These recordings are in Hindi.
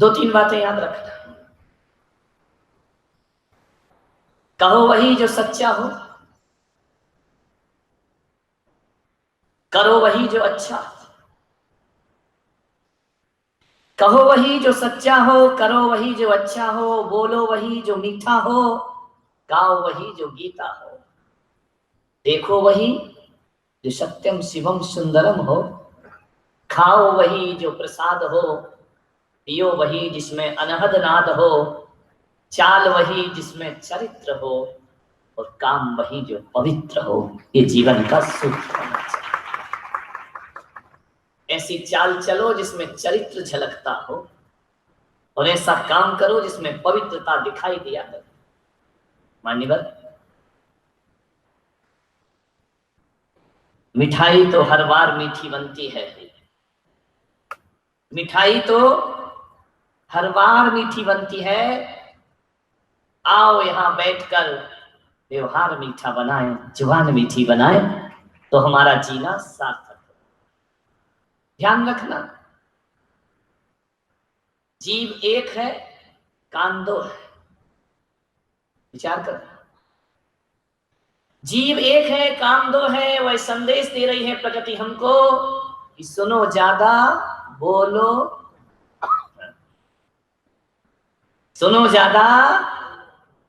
दो तीन बातें याद रखना। कहो वही जो सच्चा हो, करो वही जो अच्छा। कहो वही जो सच्चा हो, करो वही जो अच्छा हो, बोलो वही जो मीठा हो, गाओ वही जो गीता हो, देखो वही जो सत्यम शिवम सुंदरम हो, खाओ वही जो प्रसाद हो, पियो वही जिसमें अनहद नाद हो, चाल वही जिसमें चरित्र हो, और काम वही जो पवित्र हो। ये जीवन का सूत्र होना चाहिए। ऐसी चाल चलो जिसमें चरित्र झलकता हो, और ऐसा काम करो जिसमें पवित्रता दिखाई दिया करे। मान्यवर, मिठाई तो हर बार मीठी बनती है, मिठाई तो हर बार मीठी बनती है। आओ यहां बैठकर व्यवहार मीठा बनाए, जुबान मीठी बनाए, तो हमारा जीना सार्थक हो। ध्यान रखना, जीव एक है, कान दो है। विचार कर, जीव एक है, काम दो है। वह संदेश दे रही है प्रकृति हमको कि सुनो ज्यादा, बोलो, सुनो ज्यादा,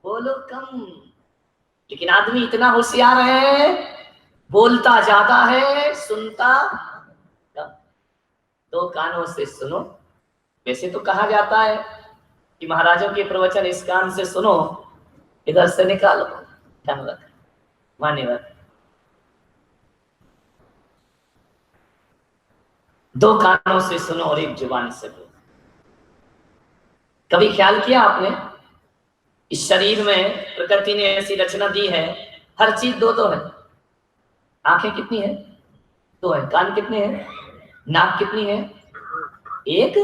बोलो कम। लेकिन आदमी इतना होशियार है, बोलता ज्यादा है, सुनता कम। दो कानों से सुनो। वैसे तो कहा जाता है कि महाराजों के प्रवचन इस कान से सुनो, इधर से निकालो। ध्यान रख, मान्यवर, दो कानों से सुनो और एक जुबान से बोलो। कभी ख्याल किया आपने, इस शरीर में प्रकृति ने ऐसी रचना दी है, हर चीज दो दो है। आंखें कितनी है? दो है। कान कितने हैं? नाक कितनी है? एक।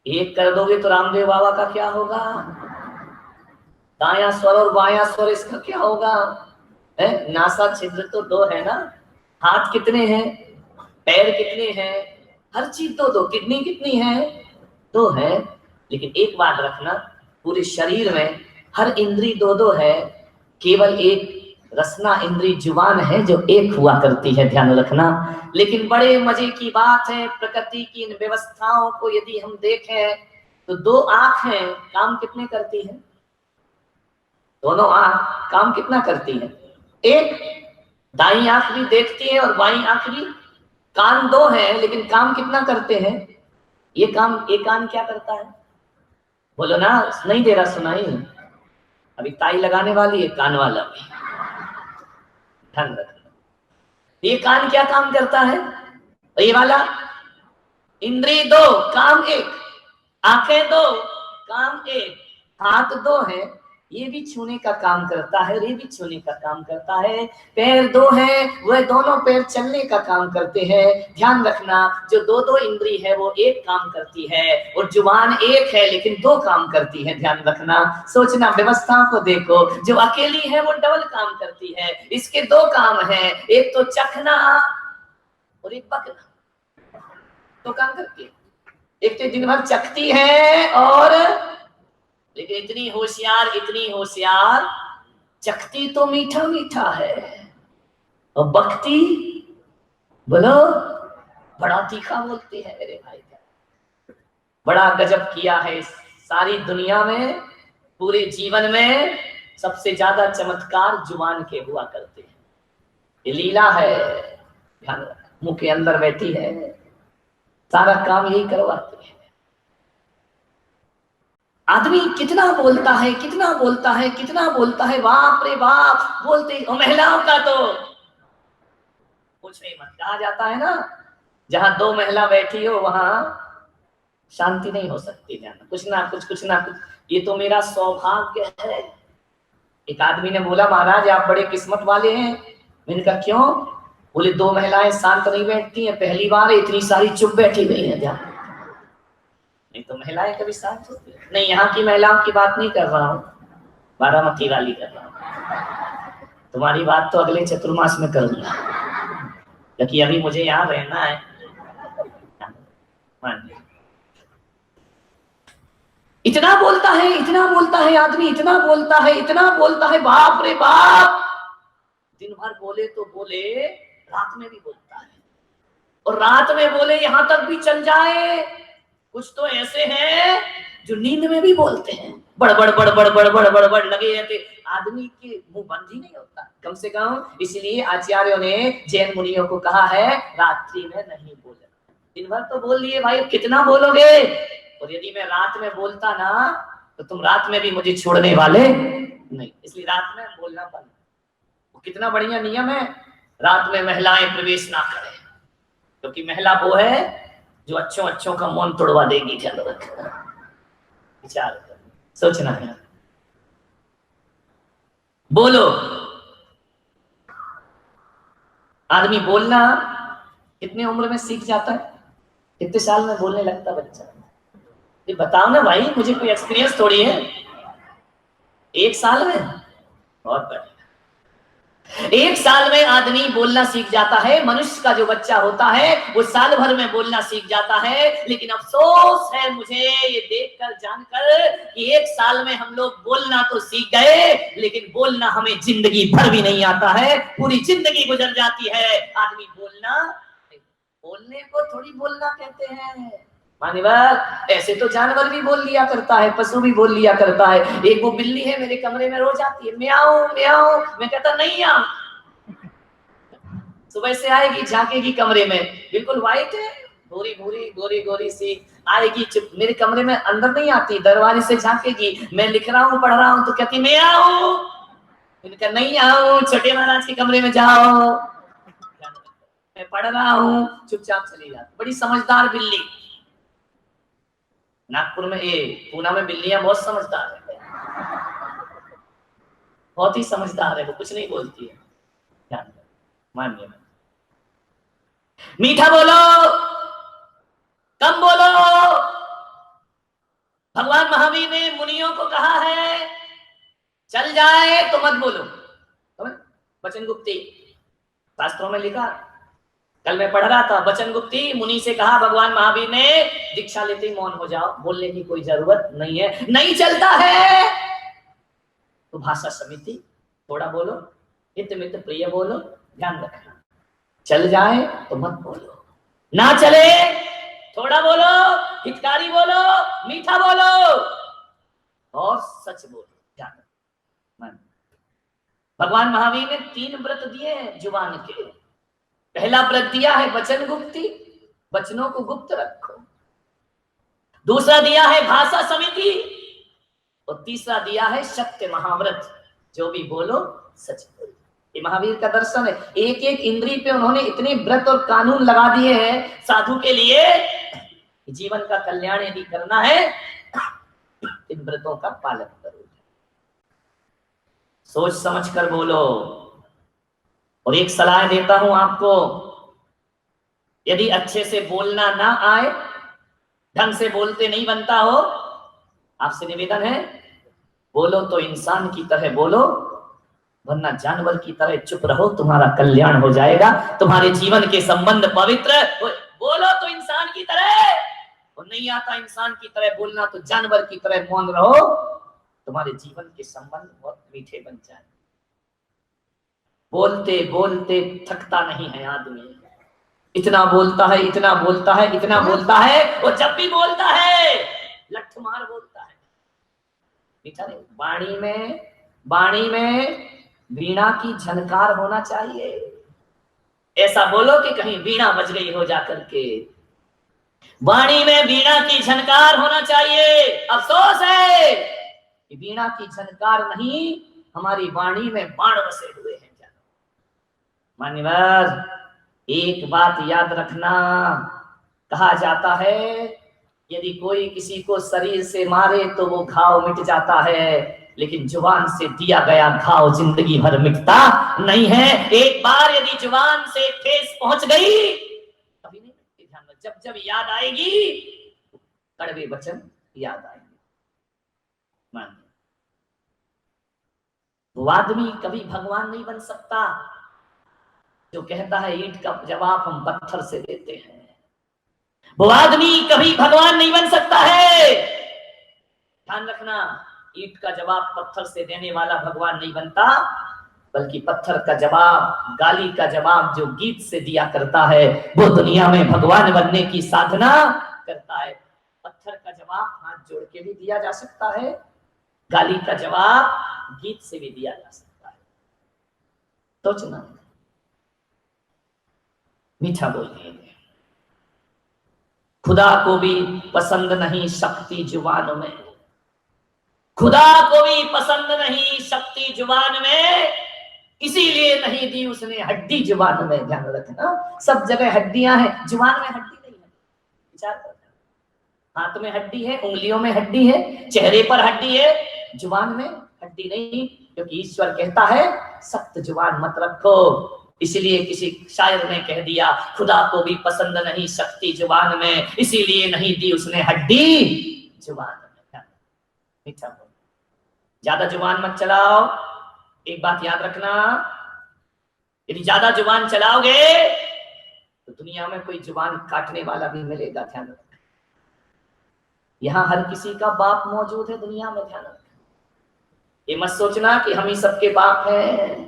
एक कर दोगे तो रामदेव बाबा का क्या होगा? दाया स्वर और बाया स्वर, इसका क्या होगा? है नासा छिद्र तो दो है ना। हाथ कितने हैं? पैर कितने हैं? हर चीज दो दो। किडनी कितनी है? दो है। लेकिन एक बात रखना, पूरे शरीर में हर इंद्री दो दो है, केवल एक रसना इंद्री जुबान है जो एक हुआ करती है। ध्यान रखना। लेकिन बड़े मजे की बात है, प्रकृति की इन व्यवस्थाओं को यदि हम देखें तो दो आंख हैं, काम कितने करती है? दोनों आंख काम कितना करती है? एक। दाई आंख भी देखती है और बाई आंख भी। कान दो है लेकिन काम कितना करते हैं? ये काम, एक कान क्या करता है? बोलो ना, नहीं दे रहा सुनाई। अभी ताई लगाने वाली है कान वाला भी। ध्यान रखना, ये कान क्या काम करता है? ये वाला इंद्री दो, काम एक। आंखें दो, काम एक। हाथ दो है, ये भी छूने का काम करता है, ये भी छूने का काम करता है। पैर दो है, वह दोनों पैर चलने का काम करते हैं। ध्यान रखना, जो दो दो इंद्री है वो एक काम करती है, और जुबान एक है लेकिन दो काम करती है। ध्यान रखना, सोचना, व्यवस्था को देखो, जो अकेली है वो डबल काम करती है। इसके दो काम है, एक तो चखना और एक पकना। तो काम करती है। एक तो दिन भर चखती है, और लेकिन इतनी होशियार, इतनी होशियार, चखती तो मीठा मीठा है और बकती, बोलो, बड़ा तीखा बोलती है। मेरे भाई, बड़ा गजब किया है। सारी दुनिया में, पूरे जीवन में सबसे ज्यादा चमत्कार जुबान के हुआ करते हैं। ये लीला है। ध्यान रखना, मुंह के अंदर बैठी है, सारा काम यही करवाती है। आदमी कितना बोलता है, कितना बोलता है, कितना बोलता है, बाप रे बाप बोलते। और महिलाओं का तो कुछ नहीं मत। कहा जाता है ना, जहां दो महिला बैठी हो वहां शांति नहीं हो सकती। जाना कुछ ना कुछ, कुछ ना कुछ। ये तो मेरा सौभाग्य है। एक आदमी ने बोला, महाराज आप बड़े किस्मत वाले हैं। मैंने कहा क्यों? बोले दो महिलाएं शांत नहीं बैठती हैं, पहली बार इतनी सारी चुप बैठी गई हैं। जा, नहीं तो महिलाएं कभी शांत होती है? नहीं, यहाँ की महिलाओं की बात नहीं कर रहा हूँ, बारामती वाली कर रहा हूँ। तुम्हारी बात तो अगले चतुर्मास में करूंगा, क्योंकि अभी मुझे यहाँ रहना है। इतना बोलता है, इतना बोलता है आदमी, इतना बोलता है, इतना बोलता है, बाप रे बाप। दिन भर बोले तो बोले, रात में भी बोलता है, और रात में बोले यहां तक भी चल जाए। कुछ तो ऐसे हैं जो नींद में भी बोलते हैं, बड़बड़ बड़बड़ बड़बड़ बड़बड़ लगे रहते, आदमी के मुंह बंद ही नहीं होता कम से कम। इसलिए आचार्यों ने जैन मुनियों को कहा है रात्रि में नहीं बोलना। दिन भर तो बोल लिए भाई, कितना बोलोगे? और यदि मैं रात में बोलता ना तो तुम रात में भी मुझे छोड़ने वाले नहीं, इसलिए रात में बोलना बंद। कितना बढ़िया नियम है, रात में महिलाएं प्रवेश ना करें, क्योंकि महिला वो है जो अच्छों अच्छों का मन तोड़वा देगी। ख्याल रखना, विचार कर, सोचना है। बोलो। आदमी बोलना कितने उम्र में सीख जाता है? कितने साल में बोलने लगता बच्चा? ये बताओ ना भाई, मुझे कोई एक्सपीरियंस थोड़ी है। 1 साल में? बहुत बढ़िया। 1 साल में आदमी बोलना सीख जाता है। मनुष्य का जो बच्चा होता है वो साल भर में बोलना सीख जाता है। लेकिन अफसोस है मुझे ये देखकर जानकर कि 1 साल में हम लोग बोलना तो सीख गए, लेकिन बोलना हमें जिंदगी भर भी नहीं आता है। पूरी जिंदगी गुजर जाती है आदमी बोलना। बोलने को थोड़ी बोलना कहते हैं मान्यवर। ऐसे तो जानवर भी बोल लिया करता है, पशु भी बोल लिया करता है। एक वो बिल्ली है मेरे कमरे में रोज आती है, म्याऊं म्याऊं। मैं कहता नहीं आऊं। सुबह से आएगी, झांकेगी कमरे में, बिल्कुल व्हाइट है, गोरी गोरी गोरी गोरी सी आएगी, चुप मेरे कमरे में अंदर नहीं आती, दरवाजे से झांकेगी। मैं लिख रहा हूँ, पढ़ रहा हूँ, तो कहती मैं आऊं। मैंने कहा नहीं आऊं, छोटे महाराज के कमरे में जाओ, मैं पढ़ रहा हूँ, चुपचाप चली जाती। बड़ी समझदार बिल्ली। नागपुर में, पूना में बिल्लियां बहुत समझदार है, बहुत ही समझदार है, वो कुछ नहीं बोलती है। ध्यान मानिए। मीठा बोलो, कम बोलो। भगवान महावीर ने मुनियों को कहा है चल जाए तो मत बोलो। वचन गुप्ती शास्त्रों में लिखा, कल मैं पढ़ रहा था, वचन गुप्ती मुनि से कहा भगवान महावीर ने, दीक्षा लेते ही मौन हो जाओ, बोलने की कोई जरूरत नहीं है। नहीं चलता है तो भाषा समिति थोड़ा बोलो, हित मित प्रिय बोलो, ध्यान रखना। चल जाए तो मत बोलो, ना चले थोड़ा बोलो, हितकारी बोलो, मीठा बोलो और सच बोलो। ध्यान रखना। भगवान महावीर ने 3 व्रत दिए हैं जुबान के। पहला व्रत दिया है वचन गुप्ती, वचनों को गुप्त रखो। दूसरा दिया है भाषा समिति, और तीसरा दिया है सत्य महाव्रत, जो भी बोलो सच बोलो। ये महावीर का दर्शन है। एक एक इंद्री पे उन्होंने इतने व्रत और कानून लगा दिए हैं साधु के लिए। जीवन का कल्याण यदि करना है इन व्रतों का पालन करो, सोच समझ कर बोलो। और एक सलाह देता हूं आपको, यदि अच्छे से बोलना ना आए, ढंग से बोलते नहीं बनता हो, आपसे निवेदन है बोलो तो इंसान की तरह बोलो, वरना जानवर की तरह चुप रहो, तुम्हारा कल्याण हो जाएगा, तुम्हारे जीवन के संबंध पवित्र। बोलो तो इंसान की तरह, और नहीं आता इंसान की तरह बोलना तो जानवर की तरह मौन रहो, तुम्हारे जीवन के संबंध बहुत मीठे बन जाए। बोलते बोलते थकता नहीं है आदमी, इतना बोलता है, इतना बोलता है, इतना बोलता है, और जब भी बोलता है लठमार बोलता है, मीठा नहीं। वाणी में वीणा की झनकार होना चाहिए। ऐसा बोलो कि कहीं वीणा बज गई हो जाकर के। वाणी में वीणा की झनकार होना चाहिए। अफसोस है कि वीणा की झनकार नहीं, हमारी वाणी में बाण बसे हुए हैं। मान्यवर, एक बात याद रखना, कहा जाता है यदि कोई किसी को शरीर से मारे तो वो घाव मिट जाता है, लेकिन जुबान से दिया गया घाव जिंदगी भर मिटता नहीं है। एक बार यदि जुबान से ठेस पहुंच गई कभी नहीं मिटती। ध्यान रख, जब जब याद आएगी कड़वे वचन याद आएंगे। मान, वो आदमी कभी भगवान नहीं बन सकता जो कहता है ईंट का जवाब हम पत्थर से देते हैं। वो आदमी कभी भगवान नहीं बन सकता है ध्यान रखना, ईंट का जवाब पत्थर से देने वाला भगवान नहीं बनता, बल्कि पत्थर का जवाब, गाली का जवाब जो गीत से दिया करता है वो दुनिया में भगवान बनने की साधना करता है। पत्थर का जवाब हाथ जोड़ के भी दिया जा सकता है, गाली का जवाब गीत से भी दिया जा सकता है। सोचना, मीठा बोलिए। खुदा को भी पसंद नहीं शक्ति जुबान में, खुदा को भी पसंद नहीं शक्ति जुबान में, इसीलिए नहीं दी उसने हड्डी जुबान में। ध्यान रखना, सब जगह हड्डियां हैं, जुबान में हड्डी नहीं है। विचार कर, हाथ में हड्डी है, उंगलियों में हड्डी है, चेहरे पर हड्डी है, जुबान में हड्डी नहीं, क्योंकि ईश्वर कहता है सख्त जुबान मत रखो। इसलिए किसी शायर ने कह दिया, खुदा को भी पसंद नहीं शक्ति जुबान में, इसीलिए नहीं दी उसने हड्डी जुबान में। मीठा बोल, ज्यादा जुबान मत चलाओ। एक बात याद रखना, यदि ज्यादा जुबान चलाओगे तो दुनिया में कोई जुबान काटने वाला भी मिलेगा। ध्यान रखना, यहां हर किसी का बाप मौजूद है दुनिया में। ध्यान रखना, ये मत सोचना कि हम ही सबके बाप हैं,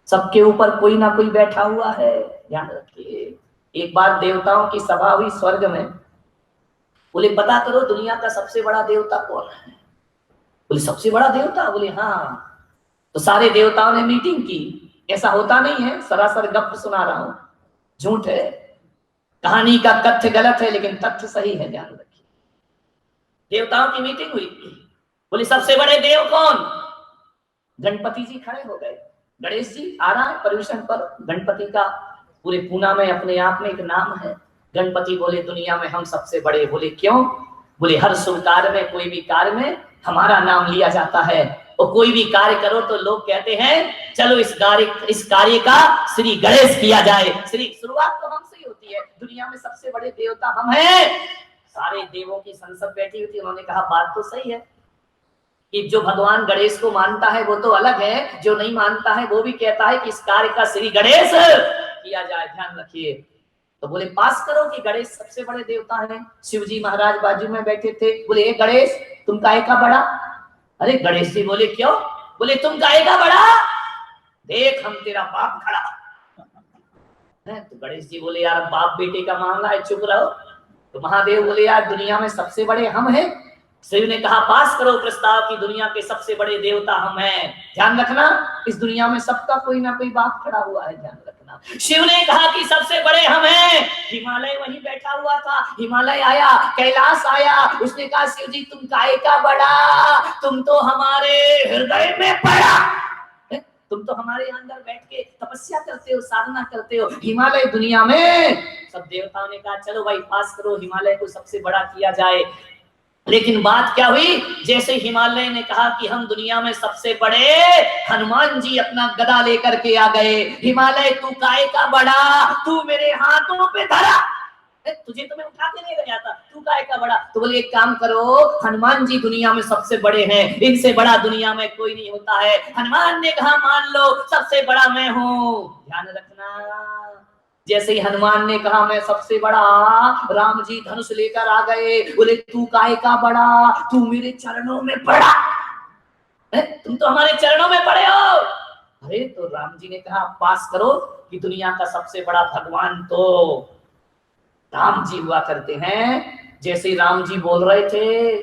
सबके ऊपर कोई ना कोई बैठा हुआ है। ध्यान रखिए, एक बार देवताओं की सभा हुई स्वर्ग में, बोले पता करो दुनिया का सबसे बड़ा देवता कौन है। बोले सबसे बड़ा देवता, बोले हाँ। तो सारे देवताओं ने मीटिंग की, ऐसा होता नहीं है, सरासर गप सुना रहा हूं, झूठ है, कहानी का तथ्य गलत है लेकिन तथ्य सही है। ध्यान रखिए, देवताओं की मीटिंग हुई, बोले सबसे बड़े देव कौन। गणपति जी खड़े हो गए, गणेश जी आ रहा है पर्यूषण पर, गणपति का पूरे पूना में अपने आप में एक नाम है। गणपति बोले दुनिया में हम सबसे बड़े। बोले क्यों। बोले हर शुभ कार्य में, कोई भी कार्य में हमारा नाम लिया जाता है, और कोई भी कार्य करो तो लोग कहते हैं चलो इस कार्य का श्री गणेश किया जाए। श्री शुरुआत तो हमसे ही होती है, दुनिया में सबसे बड़े देवता हम हैं। सारे देवों की संसद बैठी हुई थी, उन्होंने कहा बात तो सही है कि जो भगवान गणेश को मानता है वो तो अलग है, जो नहीं मानता है वो भी कहता है कि इस कार्य का श्री गणेश किया जाए। ध्यान रखिए, तो बोले पास करो कि गणेश सबसे बड़े देवता हैं। शिव जी महाराज बाजू में बैठे थे, बोले ए गणेश तुम काहे का बड़ा। अरे गणेश जी बोले क्यों। बोले तुम काहे का बड़ा, देख हम तेरा बाप खड़ा है। तो गणेश जी बोले यार बाप बेटे का मामला है, चुप रहो। तो महादेव बोले यार दुनिया में सबसे बड़े हम हैं। शिव ने कहा पास करो प्रस्ताव की दुनिया के सबसे बड़े देवता हम हैं। ध्यान रखना, इस दुनिया में सबका कोई ना कोई बाप खड़ा हुआ है। ध्यान रखना, शिव ने कहा कि सबसे बड़े हम हैं। हिमालय वहीं बैठा हुआ था, हिमालय आया, कैलाश आया, उसने कहा शिव जी तुम काहे का बड़ा, तुम तो हमारे हृदय में पड़ा, तुम तो हमारे अंदर बैठ के तपस्या करते हो, साधना करते हो। हिमालय दुनिया में, सब देवताओं ने कहा चलो भाई पास करो, हिमालय को सबसे बड़ा किया जाए। लेकिन बात क्या हुई, जैसे हिमालय ने कहा कि हम दुनिया में सबसे बड़े, हनुमान जी अपना गदा लेकर के आ गए। हिमालय तू काहे का बड़ा, तू मेरे हाथों पे धरा, तुझे तो मैं उठा के ले गया था, तू काहे का बड़ा। तो बोले एक काम करो, हनुमान जी दुनिया में सबसे बड़े हैं, इनसे बड़ा दुनिया में कोई नहीं होता है। हनुमान ने कहा मान लो सबसे बड़ा मैं हूं। ध्यान रखना, जैसे ही हनुमान ने कहा मैं सबसे बड़ा, राम जी धनुष लेकर आ गए। बोले तू काहे का बड़ा, तू मेरे चरणों में पड़ा, तुम तो हमारे चरणों में पड़े हो। अरे तो राम जी ने कहा पास करो कि दुनिया का सबसे बड़ा भगवान तो राम जी हुआ करते हैं। जैसे ही राम जी बोल रहे थे,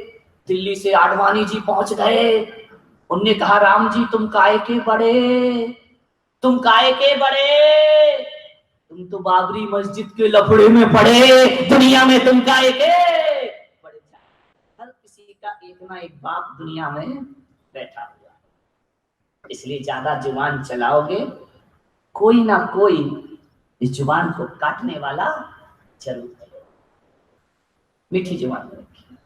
दिल्ली से आडवाणी जी पहुंच गए। उनने कहा राम जी तुम काहे के बड़े, तुम काहे के बड़े, तुम तो बाबरी मस्जिद के लफड़े में पड़े, दुनिया में तुम काहे के बड़े। हर किसी का एक ना एक बाप दुनिया में बैठा हुआ, इसलिए ज्यादा जुबान चलाओगे कोई ना कोई इस जुबान को काटने वाला जरूर है। मीठी जुबान रखिए,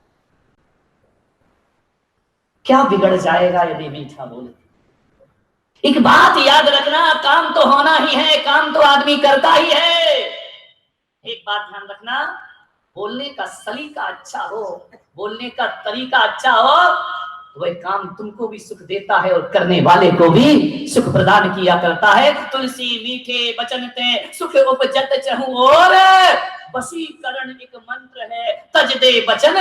क्या बिगड़ जाएगा यदि मीठा बोले। एक बात याद रखना, काम तो होना ही है, काम तो आदमी करता ही है। एक बात ध्यान रखना, बोलने का सलीका अच्छा हो, बोलने का तरीका अच्छा हो, वह काम तुमको भी सुख देता है और करने वाले को भी सुख प्रदान किया करता है। तुलसी मीठे वचन ते सुख उपजत चहु और, वशीकरण एक मंत्र है तज दे वचन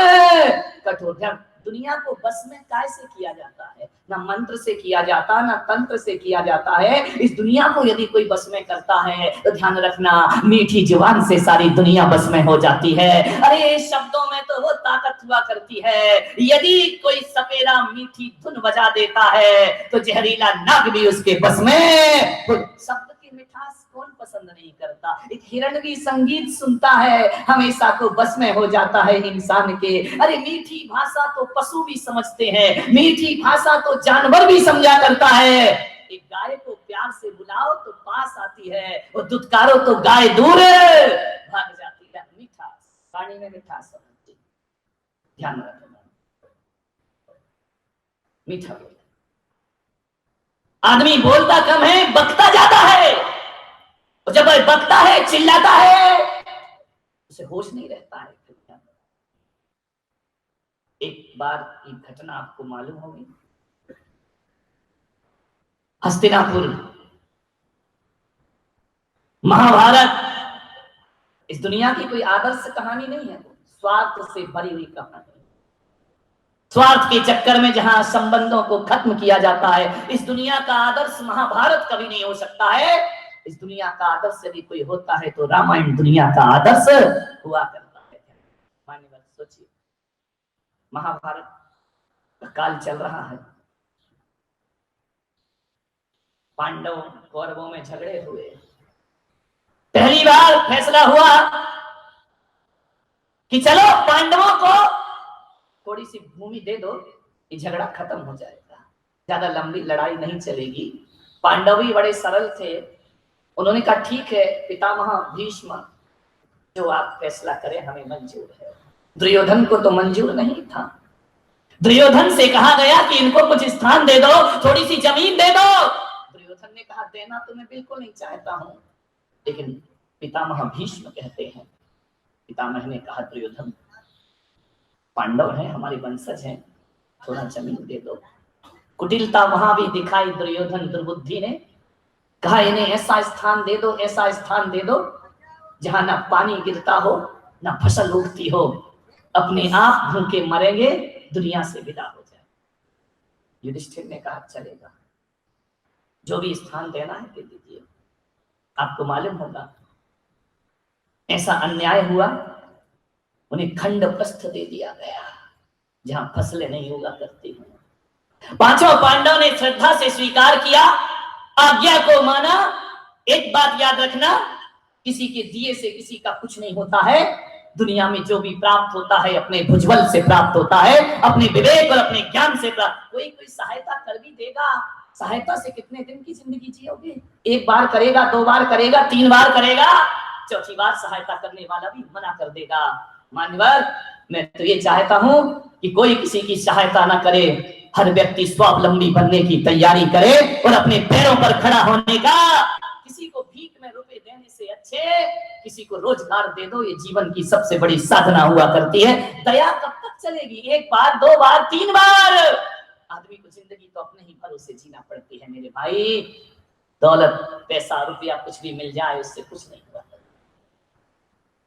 कठोर। दुनिया को बस में कैसे किया जाता है? ना मंत्र से किया जाता, ना तंत्र से किया जाता है। इस दुनिया को यदि कोई बस में करता है तो ध्यान रखना, मीठी जुबान से सारी दुनिया बस में हो जाती है। अरे शब्दों में तो वो ताकत हुआ करती है, यदि कोई सपेरा मीठी धुन बजा देता है तो जहरीला नाग भी उसके बस में। शब्द की मिठास कौन पसंद नहीं करता? एक हिरण भी संगीत सुनता है, हमेशा को बस में हो जाता है इंसान के। अरे मीठी भाषा तो पशु भी समझते हैं, मीठी भाषा तो जानवर भी समझा करता है। एक गाय को प्यार से बुलाओ तो पास आती है, और दुत्कारो तो गाय दूर भाग जाती है। मिठास, पानी में मिठास समझती, ध्यान रखना, मीठा बोल। आदमी बोलता कम है, बकता ज्यादा है, और जब बकता है, चिल्लाता है, उसे होश नहीं रहता है। एक बार की घटना आपको मालूम होगी, हस्तिनापुर, महाभारत इस दुनिया की कोई आदर्श कहानी नहीं है, स्वार्थ से भरी हुई कहानी। स्वार्थ के चक्कर में जहां संबंधों को खत्म किया जाता है, इस दुनिया का आदर्श महाभारत कभी नहीं हो सकता है। इस दुनिया का आदर्श यदि कोई होता है तो रामायण दुनिया का आदर्श हुआ करता है। मान्यवर सोचिए, महाभारत का काल चल रहा है, पांडव कौरवों में झगड़े हुए, पहली बार फैसला हुआ कि चलो पांडवों को थोड़ी सी भूमि दे दो, ये झगड़ा खत्म हो जाएगा, ज्यादा लंबी लड़ाई नहीं चलेगी। पांडव भी बड़े सरल थे, उन्होंने कहा ठीक है पितामह भीष्म, जो आप फैसला करें हमें मंजूर है। दुर्योधन को तो मंजूर नहीं था। दुर्योधन से कहा गया कि इनको कुछ स्थान दे दो, थोड़ी सी जमीन दे दो। दुर्योधन ने कहा देना तो मैं बिल्कुल नहीं चाहता हूं, लेकिन पितामह भीष्म कहते हैं। पितामह ने कहा दुर्योधन पांडव हैं, हमारे वंशज हैं, थोड़ा जमीन दे दो। कुटिलता वहां भी दिखाई दुर्योधन दुर्बुद्धि ने, कहा इन्हें ऐसा स्थान दे दो, ऐसा स्थान दे दो जहां ना पानी गिरता हो, ना फसल उगती हो, अपने आप भूखे मरेंगे, दुनिया से विदा हो जाए। युधिष्ठिर ने कहा चलेगा, जो भी स्थान देना है दे दीजिए। आपको मालूम होगा ऐसा अन्याय हुआ, उन्हें खंड प्रस्थ दे दिया गया जहां फसलें नहीं उगा करती हैं। पांचों पांडव ने श्रद्धा से स्वीकार किया, आज्ञा को माना। एक बात याद रखना, किसी के दिए से किसी का कुछ नहीं होता है। दुनिया में जो भी प्राप्त होता है अपने भुजबल से प्राप्त होता है, अपने विवेक और अपने ज्ञान से प्राप्त। कोई सहायता कर भी देगा, सहायता से कितने दिन की जिंदगी जियोगे? एक बार करेगा, दो बार करेगा, तीन बार करेगा, चौथी बार सहायता करने वाला भी मना कर देगा। मान्यवर, मैं तो ये चाहता हूं कि कोई किसी की सहायता ना करे, हर व्यक्ति स्वावलंबी बनने की तैयारी करे और अपने पैरों पर खड़ा होने का। किसी को भीख में रुपए देने से अच्छे किसी को रोजगार दे दो, ये जीवन की सबसे बड़ी साधना हुआ करती है। दया कब तक चलेगी? एक बार, दो बार, तीन बार? आदमी को जिंदगी तो अपने ही भरोसे जीना पड़ती है मेरे भाई। दौलत, पैसा, रुपया कुछ भी मिल जाए उससे कुछ नहीं हुआ।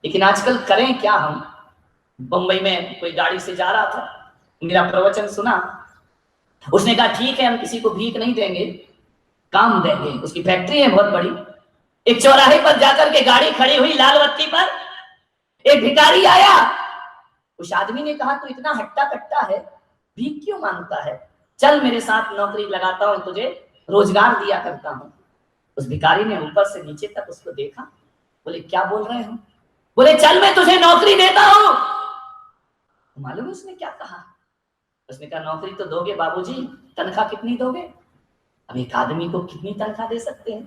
लेकिन आजकल करें क्या हम? बंबई में कोई गाड़ी से जा रहा था, मेरा प्रवचन सुना, उसने कहा ठीक है हम किसी को भीख नहीं देंगे, काम देंगे। उसकी फैक्ट्री है बहुत बड़ी। एक चौराहे पर जाकर के गाड़ी खड़ी हुई, लाल बत्ती पर एक भिखारी आया। उस आदमी ने कहा तू इतना हट्टा कट्टा है, भीख क्यों मांगता है? चल मेरे साथ नौकरी लगाता हूं, तुझे रोजगार दिया करता हूं। उस भिखारी ने ऊपर से नीचे तक उसको देखा, बोले क्या बोल रहे हो? बोले चल मैं तुझे नौकरी देता हूं। मालूम है उसने क्या कहा? उसने कहा नौकरी तो दोगे बाबूजी, तनख्वाह कितनी दोगे? अब एक आदमी को कितनी तनख्वाह दे सकते हैं?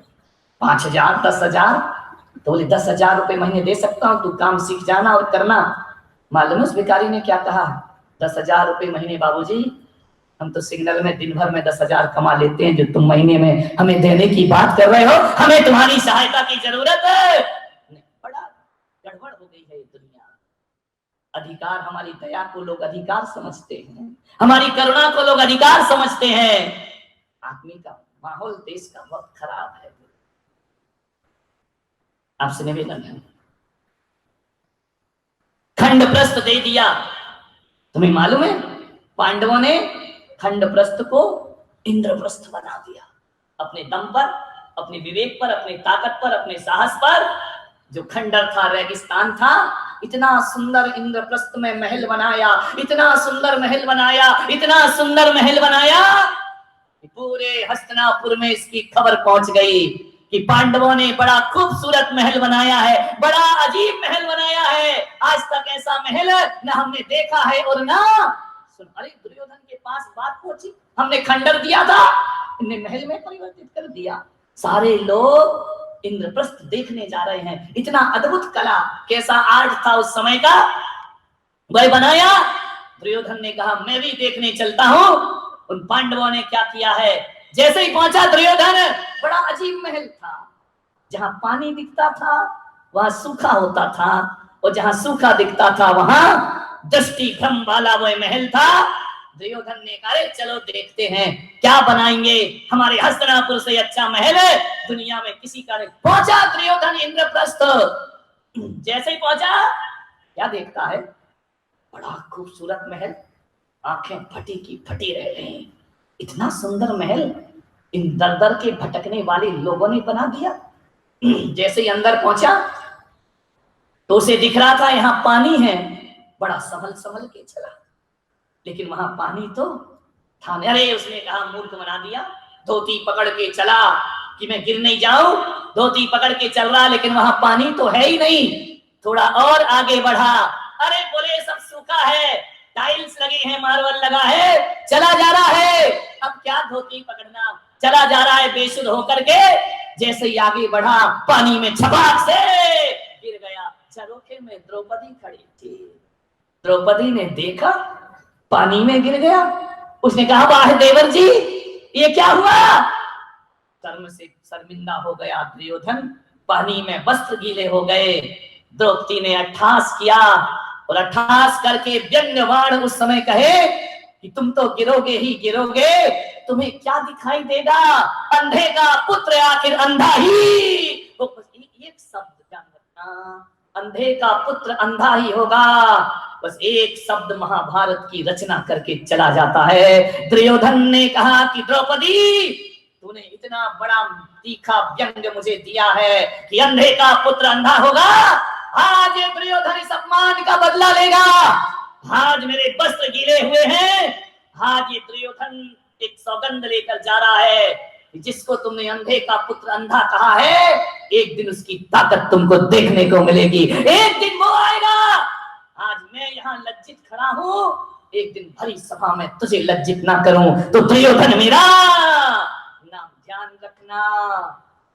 5,000, 10,000? तो बोले 10,000 रुपए महीने दे सकता हूँ, तू काम सीख जाना और करना। मालूम उस भिखारी ने क्या कहा? 10,000 रुपए महीने बाबूजी, हम तो सिग्नल में दिन भर में 10,000 कमा लेते हैं, जो तुम महीने में हमें देने की बात कर रहे हो, हमें तुम्हारी सहायता की जरूरत है। बड़ा गड़बड़ हो गई है ये दुनिया। अधिकार, हमारी दया को लोग अधिकार समझते हैं, हमारी करुणा को लोग अधिकार समझते हैं। आदमी का माहौल देश का बहुत खराब है। आपसे निवेदन है, खंड प्रस्थ दे दिया। तुम्हें मालूम है पांडवों ने खंडप्रस्थ को इंद्रप्रस्थ बना दिया, अपने दम पर, अपने विवेक पर, अपने ताकत पर, अपने साहस पर। जो खंडर था, रेगिस्तान था, इतना सुंदर इंद्रप्रस्थ में महल बनाया, इतना सुंदर महल बनाया, इतना सुंदर महल बनाया, पूरे हस्तिनापुर में इसकी खबर पहुंच गई कि पांडवों ने बड़ा खूबसूरत महल बनाया है, बड़ा अजीब महल बनाया है। आज तक ऐसा महल न हमने देखा है और ना सुन। अरे दुर्योधन के पास बात पहुंची, हमने खंडर दिया था, इन्हें महल में परिवर्तित कर दिया। सारे लोग इंद्रप्रस्थ देखने जा रहे हैं। इतना अद्भुत कला, कैसा आर्ट था उस समय का, वह बनाया। दुर्योधन ने कहा मैं भी देखने चलता हूं। उन पांडवों ने क्या किया है, जैसे ही पहुंचा दुर्योधन, बड़ा अजीब महल था। जहां पानी दिखता था वहां सूखा होता था, और जहां सूखा दिखता था वहां दृष्टि भ्रम वाला वह महल था। दुर्योधन ने कहा चलो देखते हैं क्या बनाएंगे, हमारे हस्तिनापुर से अच्छा महल दुनिया में किसी का नहीं। पहुंचा दुर्योधन इंद्रप्रस्थ। जैसे ही पहुंचा, क्या देखता है, बड़ा खूबसूरत महल, आंखें फटी की फटी रह गई। इतना सुंदर महल इन दर दर के भटकने वाले लोगों ने बना दिया। जैसे ही अंदर पहुंचा तो उसे दिख रहा था यहाँ पानी है, बड़ा संभल संभल के चला, लेकिन वहां पानी तो था नहीं। अरे उसने कहा मूर्ख बना दिया, धोती पकड़ के चला कि मैं गिर नहीं जाऊं, धोती पकड़ के चल रहा, लेकिन वहां पानी तो है ही नहीं। थोड़ा और आगे बढ़ा, अरे बोले सब सूखा है, टाइल्स लगे हैं, मार्बल लगा है, चला जा रहा है, अब क्या धोती पकड़ना, चला जा रहा है बेसुध होकर के। जैसे ही आगे बढ़ा, पानी में छपाक से गिर गया। झरोखे में द्रौपदी खड़ी थी। द्रौपदी ने देखा पानी में गिर गया, उसने कहा वाह देवर जी ये क्या हुआ। कर्म से शर्मिंदा हो गया दुर्योधन, पानी में वस्त्र गीले हो गए। द्रौपदी ने अट्ठास किया, और अट्ठास करके व्यंग्यवाण उस समय कहे कि तुम तो गिरोगे ही गिरोगे, तुम्हें क्या दिखाई देगा, अंधे का पुत्र आखिर अंधा ही। वो एक शब्द ध्यान रखना, अंधे का पुत्र अंधा ही होगा। बस एक शब्द महाभारत की रचना करके चला जाता है। दुर्योधन ने कहा कि द्रौपदी तूने इतना बड़ा तीखा व्यंग्य मुझे दिया है कि अंधे का पुत्र अंधा होगा। आज ये दुर्योधन इस अपमान का बदला लेगा। आज मेरे वस्त्र गीले हुए हैं, आज ये दुर्योधन एक सौगंध लेकर जा रहा है कि जिसको तुमने अंधे का पुत्र अंधा कहा है, एक दिन उसकी ताकत तुमको देखने को मिलेगी। एक दिन वो आएगा। आज मैं यहाँ लज्जित खड़ा हूं, एक दिन भरी सभा में तुझे लज्जित ना करूं तो दुर्योधन मेरा नाम ध्यान रखना।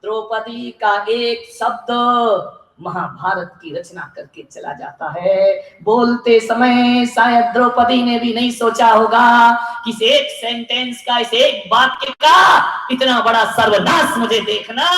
द्रौपदी का एक शब्द महाभारत की रचना करके चला जाता है। बोलते समय शायद द्रौपदी ने भी नहीं सोचा होगा कि इस एक सेंटेंस का, इस एक वाक्य का इतना बड़ा सर्वनाश मुझे देखना।